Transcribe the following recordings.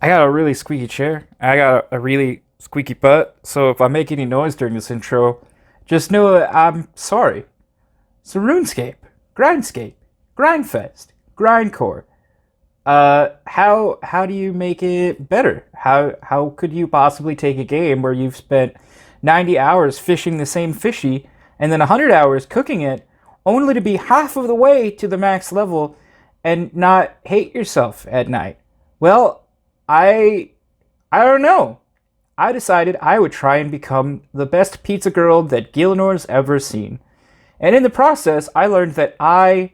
I got a really squeaky chair. I got a really squeaky butt. So if I make any noise during this intro, just know that I'm sorry. So Runescape, Grindscape, Grindfest, Grindcore. How do you make it better? How could you possibly take a game where you've spent 90 hours fishing the same fishy and then 100 hours cooking it, only to be half of the way to the max level and not hate yourself at night? Well, I I don't know. I decided I would try and become the best pizza girl that Gilnor's ever seen. And in the process, I learned that I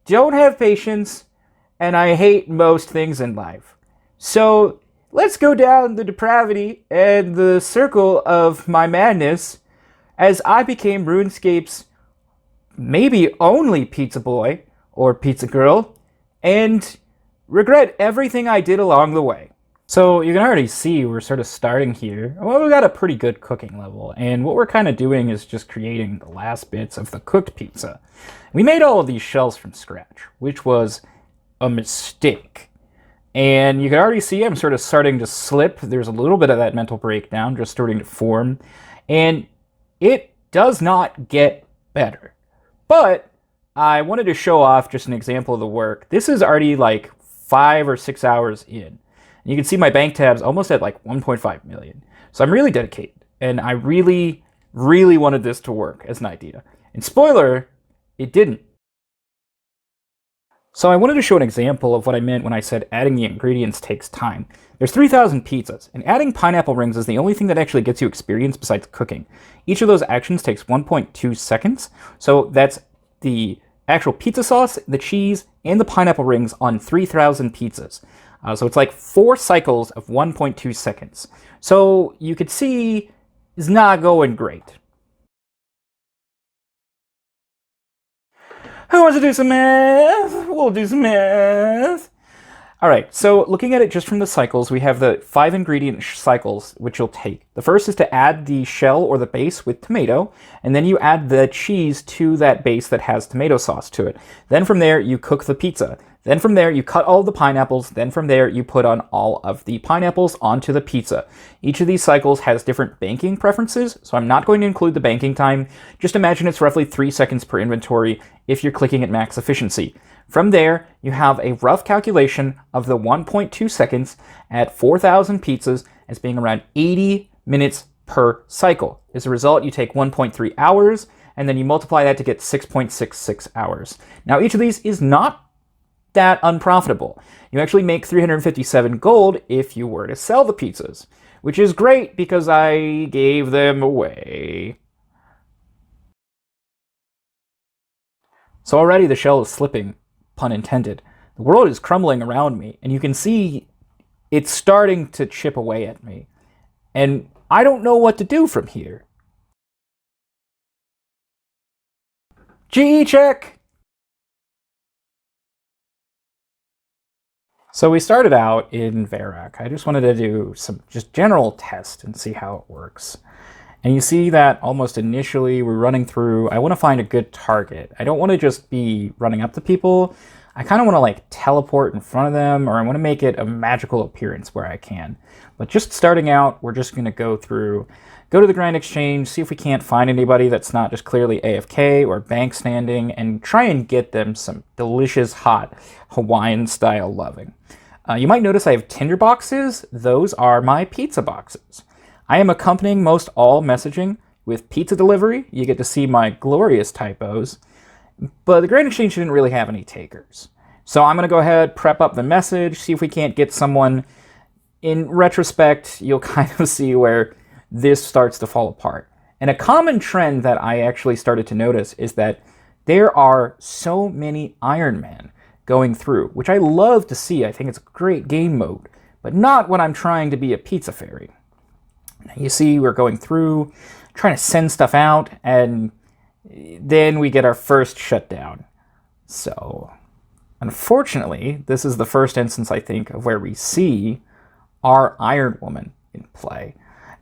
don't have patience and I hate most things in life. So let's go down the depravity and the circle of my madness as I became RuneScape's maybe only pizza boy or pizza girl and regret everything I did along the way. So you can already see we're sort of starting here. Well, we got a pretty good cooking level, and what we're kind of doing is just creating the last bits of the cooked pizza. We made all of these shells from scratch, which was a mistake. And you can already see I'm sort of starting to slip. There's a little bit of that mental breakdown just starting to form, and it does not get better. But I wanted to show off just an example of the work. This is already like 5 or 6 hours in. You can see my bank tab's almost at like 1.5 million. So I'm really dedicated. And I really, really wanted this to work as an idea. And spoiler, it didn't. So I wanted to show an example of what I meant when I said adding the ingredients takes time. There's 3,000 pizzas, and adding pineapple rings is the only thing that actually gets you experience besides cooking. Each of those actions takes 1.2 seconds. So that's the actual pizza sauce, the cheese, and the pineapple rings on 3,000 pizzas. So it's like 4 cycles of 1.2 seconds. So you could see it's not going great. Who wants to do some math? We'll do some math. All right, so looking at it just from the cycles, we have the 5 ingredient cycles which you'll take. The first is to add the shell or the base with tomato, and then you add the cheese to that base that has tomato sauce to it. Then from there, you cook the pizza. Then from there, you cut all the pineapples. Then from there, you put on all of the pineapples onto the pizza. Each of these cycles has different banking preferences, so I'm not going to include the banking time. Just imagine it's roughly 3 seconds per inventory if you're clicking at max efficiency. From there, you have a rough calculation of the 1.2 seconds at 4,000 pizzas as being around 80 minutes per cycle. As a result, you take 1.3 hours, and then you multiply that to get 6.66 hours. Now, each of these is not that unprofitable. You actually make 357 gold if you were to sell the pizzas, which is great because I gave them away. So already the shell is slipping, pun intended. The world is crumbling around me, and you can see it's starting to chip away at me. And I don't know what to do from here. GE check! So we started out in Verac. I just wanted to do some just general test and see how it works. And you see that almost initially we're running through, I want to find a good target. I don't want to just be running up to people. I kind of want to like teleport in front of them, or I want to make it a magical appearance where I can. But just starting out, we're just going to go to the Grind Exchange, see if we can't find anybody that's not just clearly AFK or bank standing, and try and get them some delicious, hot Hawaiian-style loving. You might notice I have tinder boxes. Those are my pizza boxes. I am accompanying most all messaging with pizza delivery. You get to see my glorious typos. But the Grand Exchange didn't really have any takers. So I'm going to go ahead, prep up the message, see if we can't get someone. In retrospect, you'll kind of see where this starts to fall apart. And a common trend that I actually started to notice is that there are so many Iron Men going through, which I love to see. I think it's a great game mode, but not when I'm trying to be a pizza fairy. Now you see we're going through, trying to send stuff out, and then we get our first shutdown. So, unfortunately, this is the first instance, I think, of where we see our Iron Woman in play.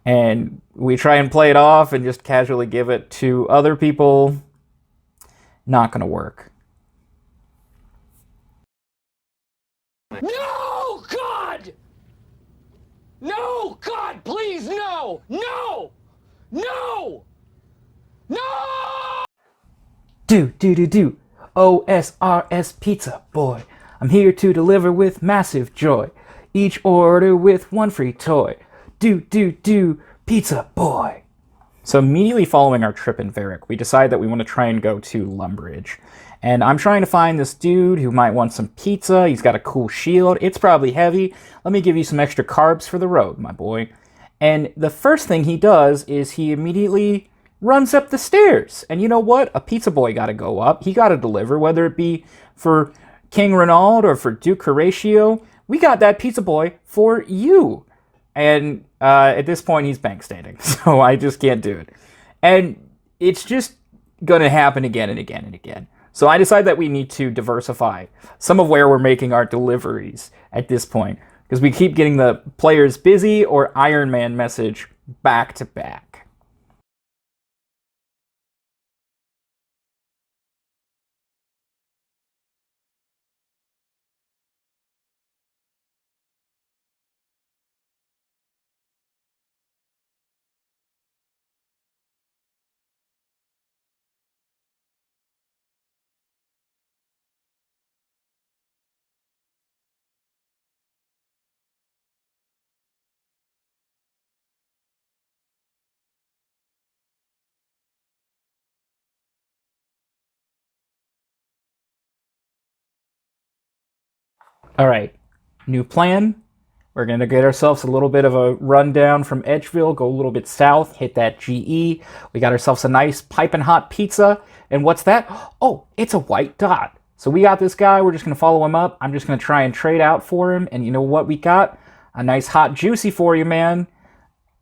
And we try and play it off and just casually give it to other people. Not going to work. No, God! No! God, please, no! No! No! No! Do. OSRS Pizza Boy. I'm here to deliver with massive joy. Each order with one free toy. Do, Pizza Boy. So immediately following our trip in Varick, we decide that we want to try and go to Lumbridge. And I'm trying to find this dude who might want some pizza. He's got a cool shield. It's probably heavy. Let me give you some extra carbs for the road, my boy. And the first thing he does is he immediately runs up the stairs. And you know what? A pizza boy got to go up. He got to deliver, whether it be for King Renaud or for Duke Horatio. We got that pizza boy for you. And at this point, he's bank standing, so I just can't do it. And it's just going to happen again and again and again. So I decide that we need to diversify some of where we're making our deliveries at this point, because we keep getting the players busy or Iron Man message back to back. All right, new plan. We're going to get ourselves a little bit of a rundown from Edgeville, go a little bit south, hit that GE. We got ourselves a nice piping hot pizza. And what's that? Oh, it's a white dot. So we got this guy. We're just going to follow him up. I'm just going to try and trade out for him. And you know what we got? A nice hot juicy for you, man.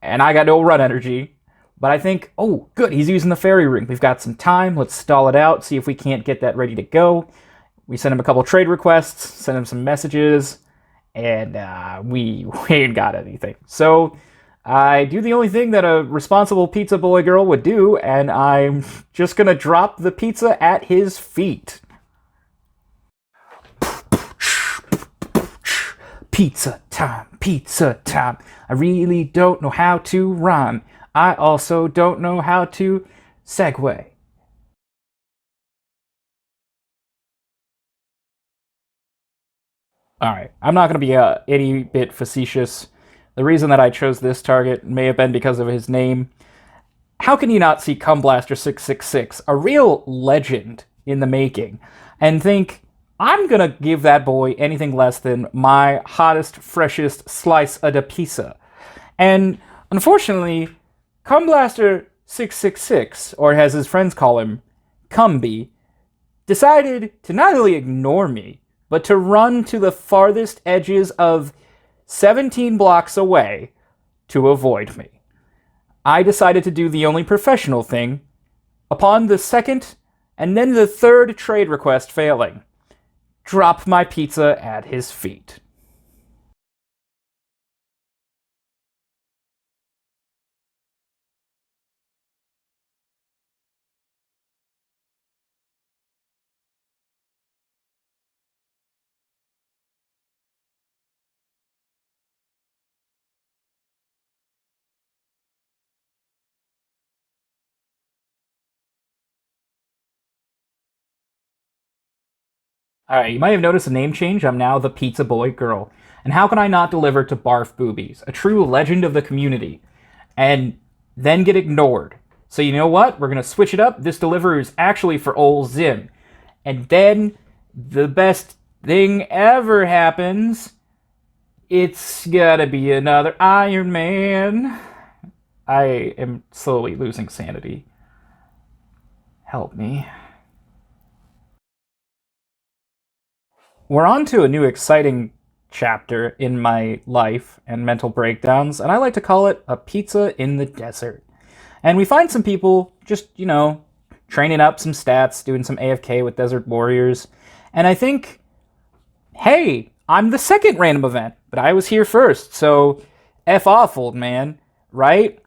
And I got no run energy. But I think, oh, good, he's using the fairy ring. We've got some time. Let's stall it out, see if we can't get that ready to go. We sent him a couple trade requests, sent him some messages, and we ain't got anything. So I do the only thing that a responsible pizza boy girl would do, and I'm just gonna drop the pizza at his feet. Pizza time. I really don't know how to rhyme. I also don't know how to segue. Alright, I'm not going to be any bit facetious. The reason that I chose this target may have been because of his name. How can you not see Cumblaster666, a real legend in the making, and think, I'm going to give that boy anything less than my hottest, freshest slice of the pizza? And unfortunately, Cumblaster666, or as his friends call him, Cumby, decided to not only ignore me, but to run to the farthest edges of 17 blocks away to avoid me. I decided to do the only professional thing. Upon the second and then the third trade request failing, drop my pizza at his feet. Alright, you might have noticed a name change. I'm now the Pizza Boy Girl. And how can I not deliver to Barf Boobies, a true legend of the community, and then get ignored? So you know what? We're going to switch it up. This delivery is actually for old Zim. And then the best thing ever happens. It's gotta be another Iron Man. I am slowly losing sanity. Help me. We're on to a new exciting chapter in my life and mental breakdowns, and I like to call it a pizza in the desert. And we find some people just, training up some stats, doing some AFK with Desert Warriors. And I think, hey, I'm the second random event, but I was here first, so F off, old man, right?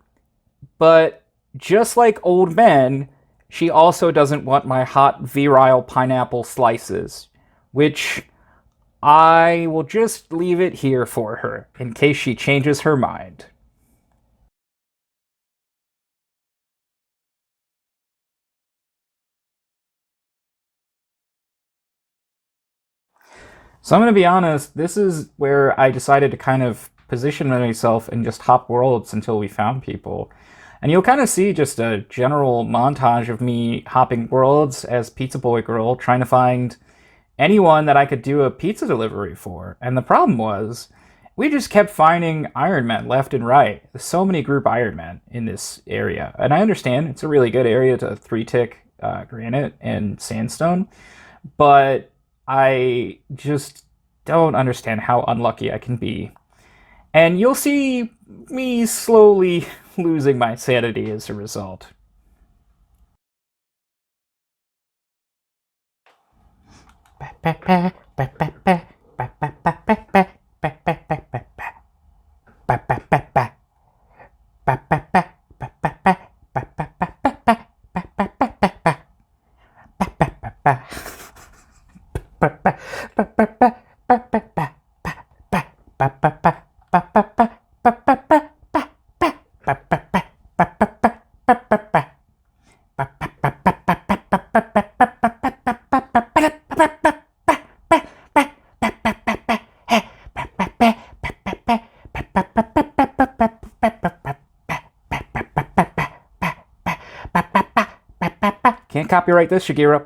But just like old men, she also doesn't want my hot virile pineapple slices, which I will just leave it here for her in case she changes her mind. So I'm going to be honest, this is where I decided to kind of position myself and just hop worlds until we found people. And you'll kind of see just a general montage of me hopping worlds as Pizza Boy Girl, trying to find anyone that I could do a pizza delivery for. And the problem was, we just kept finding Iron Men left and right. There's so many group Iron Men in this area. And I understand it's a really good area to three tick granite and sandstone, but I just don't understand how unlucky I can be. And you'll see me slowly losing my sanity as a result. Can't copyright this, Shigeru.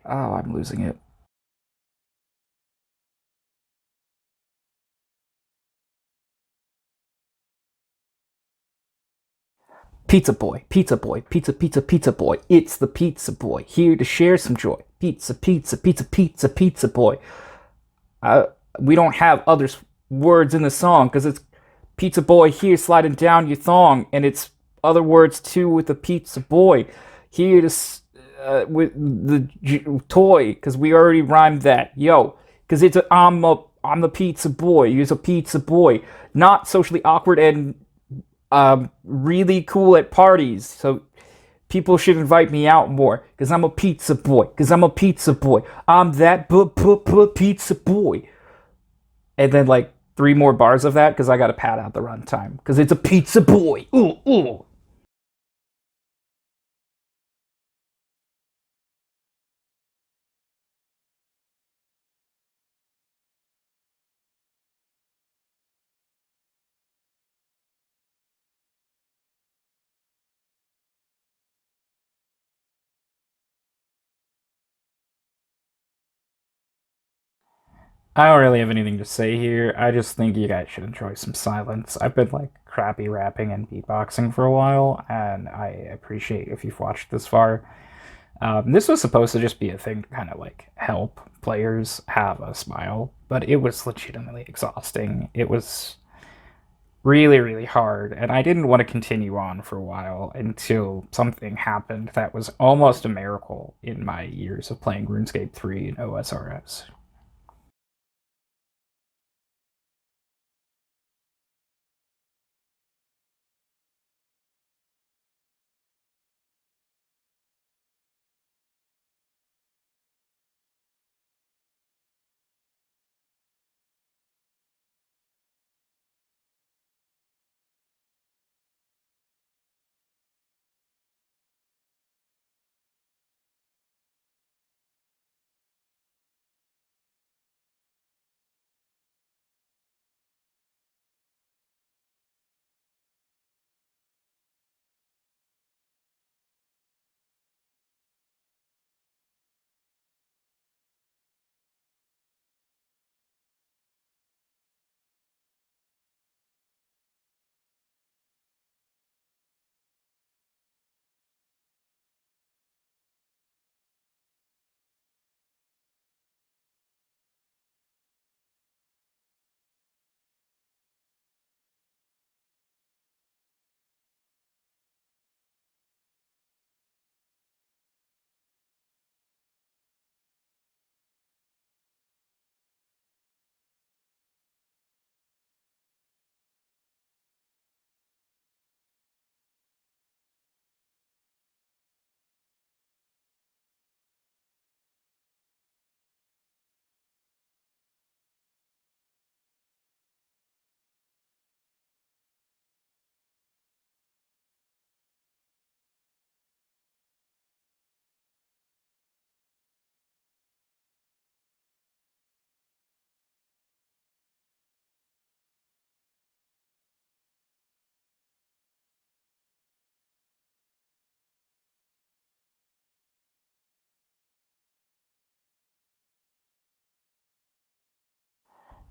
Oh, I'm losing it. Pizza Boy, Pizza Boy, Pizza, Pizza, Pizza Boy. It's the Pizza Boy, here to share some joy. Pizza, Pizza, Pizza, Pizza, Pizza Boy. Uh, we don't have other words in the song because it's Pizza Boy here sliding down your thong, and it's other words too with the Pizza Boy here to with the toy because we already rhymed that. Yo, because it's a I'm the Pizza Boy. He's a Pizza Boy, not socially awkward and really cool at parties. So people should invite me out more because I'm a pizza boy. Because I'm a pizza boy. I'm that pizza boy. And then like three more bars of that because I got to pad out the runtime because it's a pizza boy. Ooh, ooh. I don't really have anything to say here. I just think you guys should enjoy some silence. I've been like crappy rapping and beatboxing for a while, and I appreciate if you've watched this far. This was supposed to just be a thing to kind of like help players have a smile, but it was legitimately exhausting. It was really, really hard, and I didn't want to continue on for a while until something happened that was almost a miracle in my years of playing RuneScape 3 and OSRS.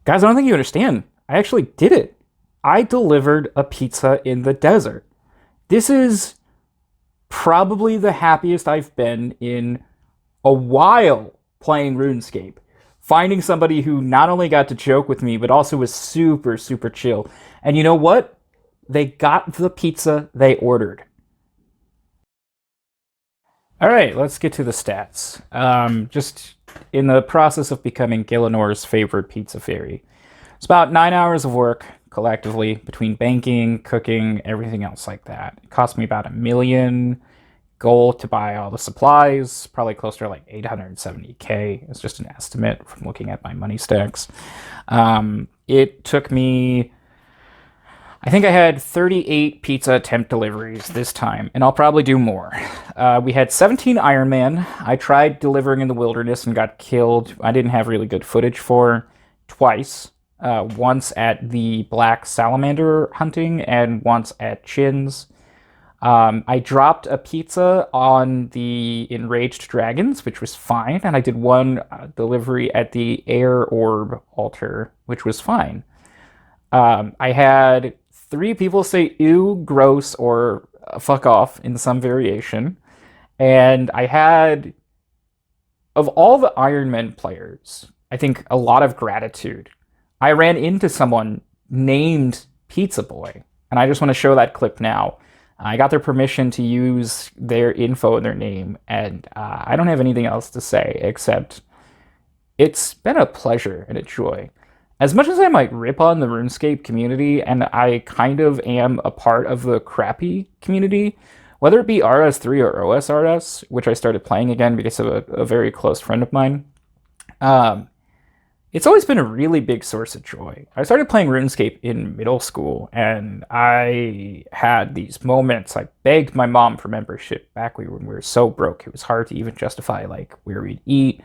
Guys, I don't think you understand. I actually did it. I delivered a pizza in the desert. This is probably the happiest I've been in a while playing RuneScape. Finding somebody who not only got to joke with me, but also was super, super chill. And you know what? They got the pizza they ordered. All right, let's get to the stats. Just in the process of becoming Gillenor's favorite pizza fairy. It's about 9 hours of work collectively between banking, cooking, everything else like that. It cost me about 1 million goal to buy all the supplies, probably closer to like 870K. It's just an estimate from looking at my money stacks. It took me, I think I had 38 pizza attempt deliveries this time, and I'll probably do more. We had 17 Iron Man. I tried delivering in the wilderness and got killed. I didn't have really good footage for twice. Once at the black salamander hunting and once at Chin's. I dropped a pizza on the enraged dragons, which was fine, and I did one delivery at the air orb altar, which was fine. I had 3 people say ew, gross, or fuck off in some variation. And I had, of all the Iron Man players, I think a lot of gratitude. I ran into someone named Pizza Boy, and I just want to show that clip now. I got their permission to use their info and their name, and I don't have anything else to say except it's been a pleasure and a joy. As much as I might rip on the RuneScape community, and I kind of am a part of the crappy community, whether it be RS3 or OSRS, which I started playing again because of a very close friend of mine, it's always been a really big source of joy. I started playing RuneScape in middle school, and I had these moments. I begged my mom for membership back when we were so broke. It was hard to even justify like where we'd eat.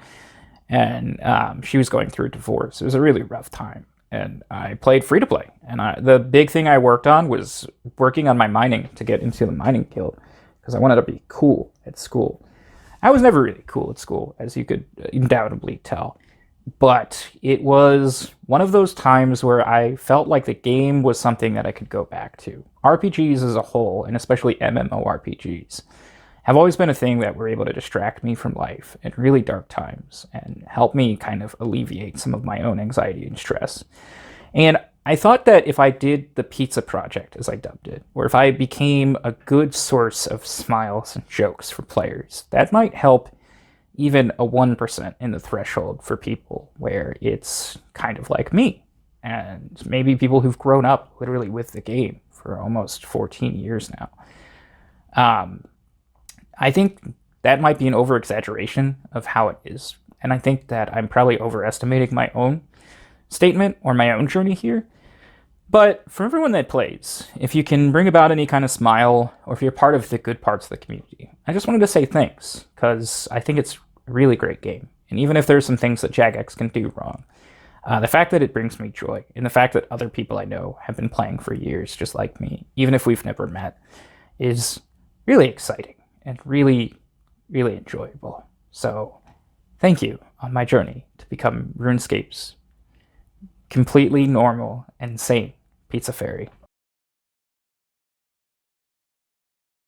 And she was going through a divorce. It was a really rough time. And I played free to play. And the big thing I worked on was working on my mining to get into the mining guild because I wanted to be cool at school. I was never really cool at school, as you could undoubtedly tell. But it was one of those times where I felt like the game was something that I could go back to. RPGs as a whole, and especially MMORPGs, have always been a thing that were able to distract me from life in really dark times and help me kind of alleviate some of my own anxiety and stress. And I thought that if I did the pizza project, as I dubbed it, or if I became a good source of smiles and jokes for players, that might help even a 1% in the threshold for people where it's kind of like me. And maybe people who've grown up literally with the game for almost 14 years now. I think that might be an over-exaggeration of how it is. And I think that I'm probably overestimating my own statement or my own journey here. But for everyone that plays, if you can bring about any kind of smile, or if you're part of the good parts of the community, I just wanted to say thanks, because I think it's a really great game. And even if there's some things that Jagex can do wrong, the fact that it brings me joy, and the fact that other people I know have been playing for years just like me, even if we've never met, is really exciting and really, really enjoyable. So, thank you on my journey to become RuneScape's completely normal and sane pizza fairy.